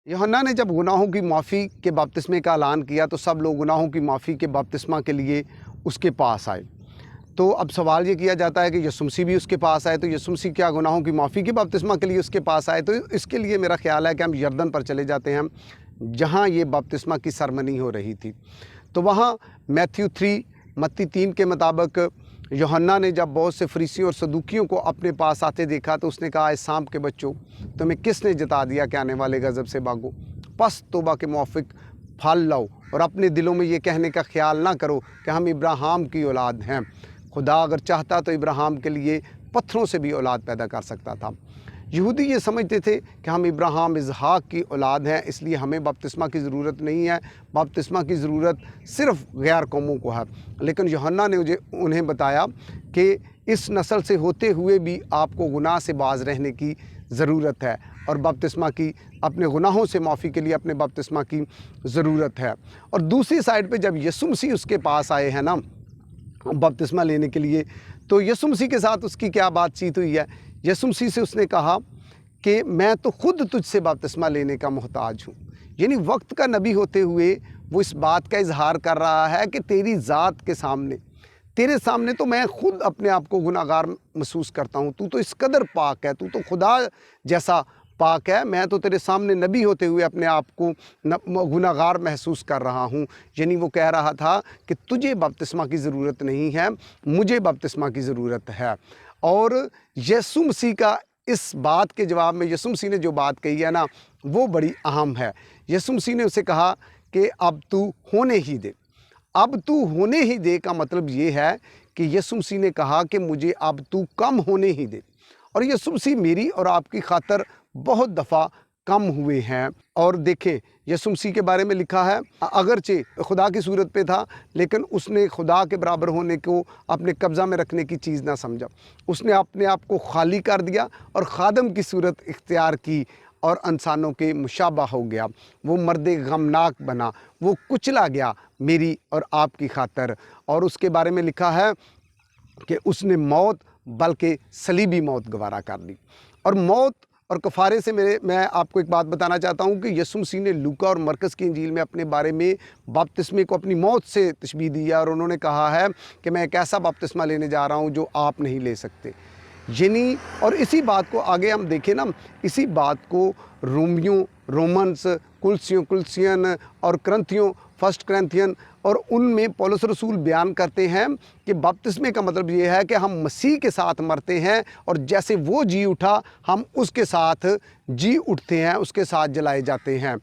यूहन्ना ने जब गुनाहों की माफ़ी के बपतिस्मे का ऐलान किया तो सब लोग गुनाहों की माफ़ी के बपतिस्मा के लिए उसके पास आए। तो अब सवाल ये किया जाता है कि यीशु मसीह भी उसके पास आए, तो यीशु मसीह क्या गुनाहों की माफ़ी के बपतिस्मा के लिए उसके पास आए? तो इसके लिए मेरा ख़्याल है कि हम यरदन पर चले जाते हैं, जहाँ ये बपतिस्मा की सेरेमनी हो रही थी। तो वहाँ मैथ्यू 3 मत्ती 3 के मुताबिक यूहन्ना ने जब बहुत से फरीसियों और सदूकियों को अपने पास आते देखा तो उसने कहा, इस सांप के बच्चों, तुम्हें किसने जता दिया कि आने वाले गज़ब से भागो? पस तौबा के मुआफ़िक फल लाओ और अपने दिलों में ये कहने का ख्याल ना करो कि हम इब्राहिम की औलाद हैं। खुदा अगर चाहता तो इब्राहिम के लिए पत्थरों से भी औलाद पैदा कर सकता था। यहूदी ये समझते थे कि हम इब्राहिम इसहाक की औलाद हैं, इसलिए हमें बपतिस्मा की ज़रूरत नहीं है, बपतिस्मा की ज़रूरत सिर्फ़ गैर कौमों को है। लेकिन यूहन्ना ने उन्हें बताया कि इस नस्ल से होते हुए भी आपको गुनाह से बाज रहने की ज़रूरत है और बपतिस्मा की अपने गुनाहों से माफ़ी के लिए अपने बपतिस्मा की ज़रूरत है। और दूसरी साइड पे जब यीशु मसीह उसके पास आए हैं ना बपतिस्मा लेने के लिए, तो यीशु मसीह के साथ उसकी क्या बातचीत हुई है? यीशु मसीह से उसने कहा कि मैं तो खुद तुझसे बपतिस्मा लेने का मोहताज हूँ। यानी वक्त का नबी होते हुए वो इस बात का इजहार कर रहा है कि तेरी ज़ात के सामने, तेरे सामने तो मैं खुद अपने आप को गुनाहगार महसूस करता हूँ। तू तो इस कदर पाक है, तू तो खुदा जैसा पाक है, मैं तो तेरे सामने नबी होते हुए अपने आप को गुनाहगार महसूस कर रहा हूँ। यानी वो कह रहा था कि तुझे बपतिस्मा की ज़रूरत नहीं है, मुझे बपतिस्मा की ज़रूरत है। और यीशु मसीह का इस बात के जवाब में यीशु मसीह ने जो बात कही है ना, वो बड़ी अहम है। यीशु मसीह ने उसे कहा कि अब तू होने ही दे। अब तू होने ही दे का मतलब ये है कि यीशु मसीह ने कहा कि मुझे अब तू कम होने ही दे। और यीशु मसीह मेरी और आपकी खातर बहुत दफ़ा कम हुए हैं। और देखें, यीशु मसीह के बारे में लिखा है, अगरचे खुदा की सूरत पे था, लेकिन उसने खुदा के बराबर होने को अपने कब्ज़ा में रखने की चीज़ ना समझा। उसने अपने आप को खाली कर दिया और खादम की सूरत इख्तियार की और इंसानों के मुशाबा हो गया। वो मर्द गमनाक बना, वो कुचला गया मेरी और आपकी खातर। और उसके बारे में लिखा है कि उसने मौत बल्कि सलीबी मौत गवारा कर ली। और मौत और कफ़ारे से मैं आपको एक बात बताना चाहता हूँ कि यीशु मसीह ने लूका और मरकस की इंजील में अपने बारे में बपतिस्मे को अपनी मौत से तशबीह दी है। और उन्होंने कहा है कि मैं एक ऐसा बपतिस्मा लेने जा रहा हूँ जो आप नहीं ले सकते। यानी और इसी बात को आगे हम देखें ना, इसी बात को रोमन्स, कुलसियन और क्रंथियों, फर्स्ट क्रंथियन, और उनमें पौलुस रसूल बयान करते हैं कि बपतिस्मे का मतलब ये है कि हम मसीह के साथ मरते हैं और जैसे वो जी उठा हम उसके साथ जी उठते हैं, उसके साथ जलाए जाते हैं।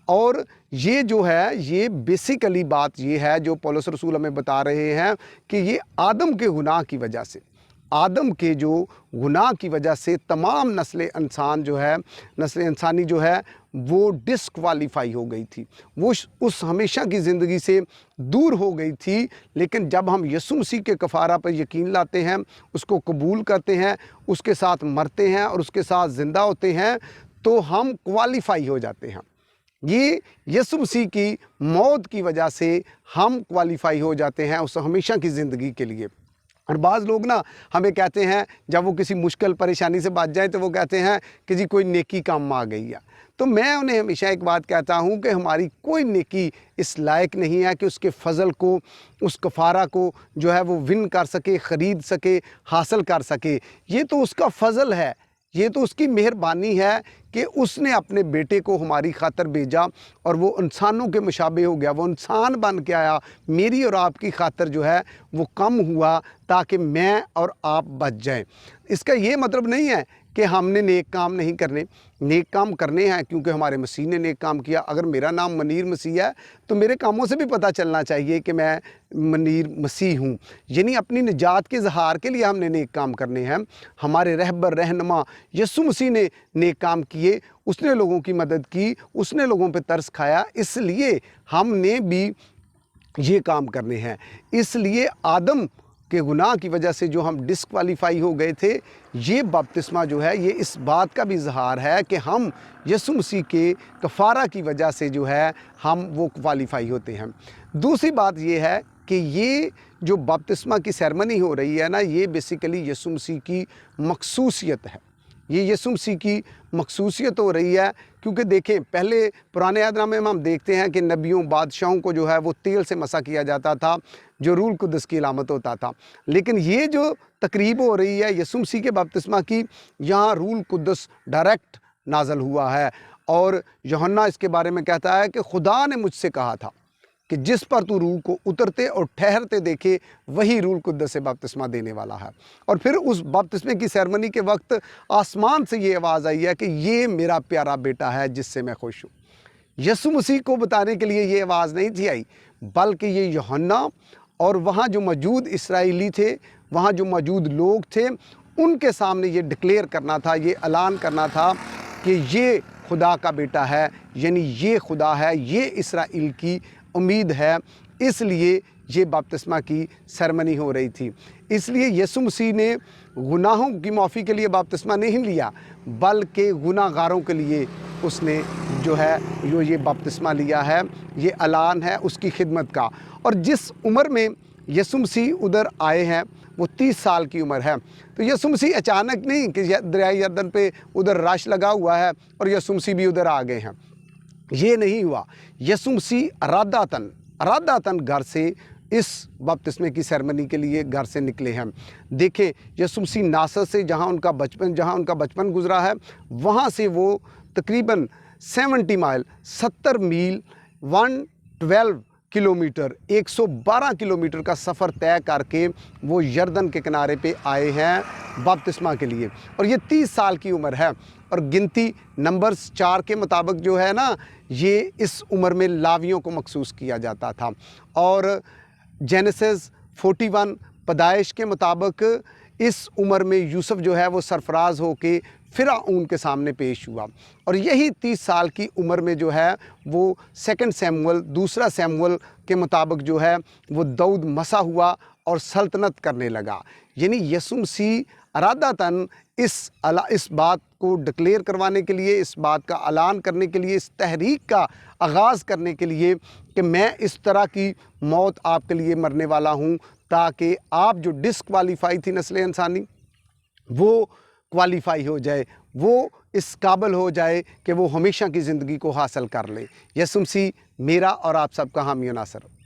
और ये जो है, ये बेसिकली बात ये है जो पौलुस रसूल हमें बता रहे हैं कि ये आदम के गुनाह की वजह से, आदम के जो गुनाह की वजह से तमाम नस्ल इंसानी जो है वो डिस्क्वालीफाई हो गई थी, वो उस हमेशा की ज़िंदगी से दूर हो गई थी। लेकिन जब हम यीशु मसीह के कफ़ारा पर यकीन लाते हैं, उसको कबूल करते हैं, उसके साथ मरते हैं और उसके साथ ज़िंदा होते हैं, तो हम क्वालीफाई हो जाते हैं। ये यीशु मसीह की मौत की वजह से हम क्वालीफाई हो जाते हैं उस हमेशा की ज़िंदगी के लिए। और बाज़ लोग ना हमें कहते हैं, जब वो किसी मुश्किल परेशानी से बच जाए तो वो कहते हैं कि जी कोई नेकी काम आ गई है। तो मैं उन्हें हमेशा एक बात कहता हूँ कि हमारी कोई नेकी इस लायक नहीं है कि उसके फ़ज़ल को, उस कफ़ारा को जो है वो विन कर सके, ख़रीद सके, हासिल कर सके। ये तो उसका फ़ज़ल है, ये तो उसकी मेहरबानी है कि उसने अपने बेटे को हमारी खातर भेजा और वो इंसानों के मुशाबे हो गया, वो इंसान बन के आया, मेरी और आपकी खातर जो है वो कम हुआ ताकि मैं और आप बच जाएं। इसका ये मतलब नहीं है कि हमने नेक काम नहीं करने, नेक काम करने हैं क्योंकि हमारे मसीह ने नेक काम किया। अगर मेरा नाम मनीर मसीह है तो मेरे कामों से भी पता चलना चाहिए कि मैं मनीर मसीह हूँ। यानी अपनी निजात के इज़हार के लिए हमने नेक काम करने हैं। हमारे रहबर रहनुमा यीशु मसीह ने नेक काम किए, उसने लोगों की मदद की, उसने लोगों पे तरस खाया, इसलिए हमने भी ये काम करने हैं। इसलिए आदम के गुनाह की वजह से जो हम डिस्क्वालीफाई हो गए थे, ये बपतिस्मा जो है ये इस बात का भी इजहार है कि हम यीशु मसीह के कफ़ारा की वजह से जो है हम वो क्वालीफाई होते हैं। दूसरी बात ये है कि ये जो बपतिस्मा की सेरेमनी हो रही है ना, ये बेसिकली यीशु मसीह की मखसूसियत है। یہ یسوع مسیح کی مخصوصیت ہو رہی ہے، کیونکہ دیکھیں پہلے پرانے عہد نامے میں ہم دیکھتے ہیں کہ نبیوں بادشاہوں کو جو ہے وہ تیل سے مسح کیا جاتا تھا جو روح القدس کی علامت ہوتا تھا، لیکن یہ جو تقریب ہو رہی ہے یسوع مسیح کے بپتسمہ کی، یہاں روح القدس ڈائریکٹ نازل ہوا ہے، اور یوحنا اس کے بارے میں کہتا ہے کہ خدا نے مجھ سے کہا تھا کہ جس پر تو روح کو اترتے اور ٹھہرتے دیکھے وہی روح القدس سے بپتسمہ دینے والا ہے۔ اور پھر اس بپتسمے کی سیرمنی کے وقت آسمان سے یہ آواز آئی ہے کہ یہ میرا پیارا بیٹا ہے جس سے میں خوش ہوں۔ یسوع مسیح کو بتانے کے لیے یہ آواز نہیں تھی آئی، بلکہ یہ یوحنا اور وہاں جو موجود اسرائیلی تھے، وہاں جو موجود لوگ تھے، ان کے سامنے یہ ڈکلیئر کرنا تھا، یہ اعلان کرنا تھا کہ یہ خدا کا بیٹا ہے، یعنی یہ خدا ہے، یہ اسرائیل کی امید ہے۔ اس لیے یہ بپتسمہ کی سیرمنی ہو رہی تھی۔ اس لیے یسوع مسیح نے گناہوں کی معافی کے لیے بپتسمہ نہیں لیا، بلکہ گناہ گاروں کے لیے اس نے جو ہے یہ بپتسمہ لیا ہے۔ یہ اعلان ہے اس کی خدمت کا۔ اور جس عمر میں یسوع مسیح ادھر آئے ہیں وہ 30 سال کی عمر ہے۔ تو یسوع مسیح اچانک نہیں کہ دریائے یردن پہ ادھر رش لگا ہوا ہے اور یسوع مسیح بھی ادھر آ گئے ہیں، یہ نہیں ہوا۔ یسوع مسیح ارادتاً گھر سے اس بپتسمے کی سیرمنی کے لیے گھر سے نکلے ہیں۔ دیکھیں یسوع مسیح ناصرت سے جہاں ان کا بچپن گزرا ہے، وہاں سے وہ تقریباً 70 میل 112 کلومیٹر 112 کلومیٹر کا سفر طے کر کے وہ یردن کے کنارے پہ آئے ہیں بپتسمہ کے لیے، اور یہ 30 سال کی عمر ہے۔ اور گنتی نمبرز 4 کے مطابق جو ہے نا، یہ اس عمر میں لاویوں کو مخصوص کیا جاتا تھا، اور جینیسس 41 پیدائش کے مطابق اس عمر میں یوسف جو ہے وہ سرفراز ہو کے فرعون کے سامنے پیش ہوا، اور یہی 30 سال کی عمر میں جو ہے وہ دوسرا سیمول کے مطابق جو ہے وہ داؤد مسح ہوا اور سلطنت کرنے لگا۔ یعنی یسوع مسیح ارادتاً اس بات کو ڈکلیئر کروانے کے لیے، اس بات کا اعلان کرنے کے لیے، اس تحریک کا آغاز کرنے کے لیے کہ میں اس طرح کی موت آپ کے لیے مرنے والا ہوں، تاکہ آپ جو ڈسکوالیفائی تھی نسل انسانی، وہ کوالیفائی ہو جائے، وہ اس قابل ہو جائے کہ وہ ہمیشہ کی زندگی کو حاصل کر لے۔ یسوع مسیح میرا اور آپ سب کا حامی و ناصر ہو۔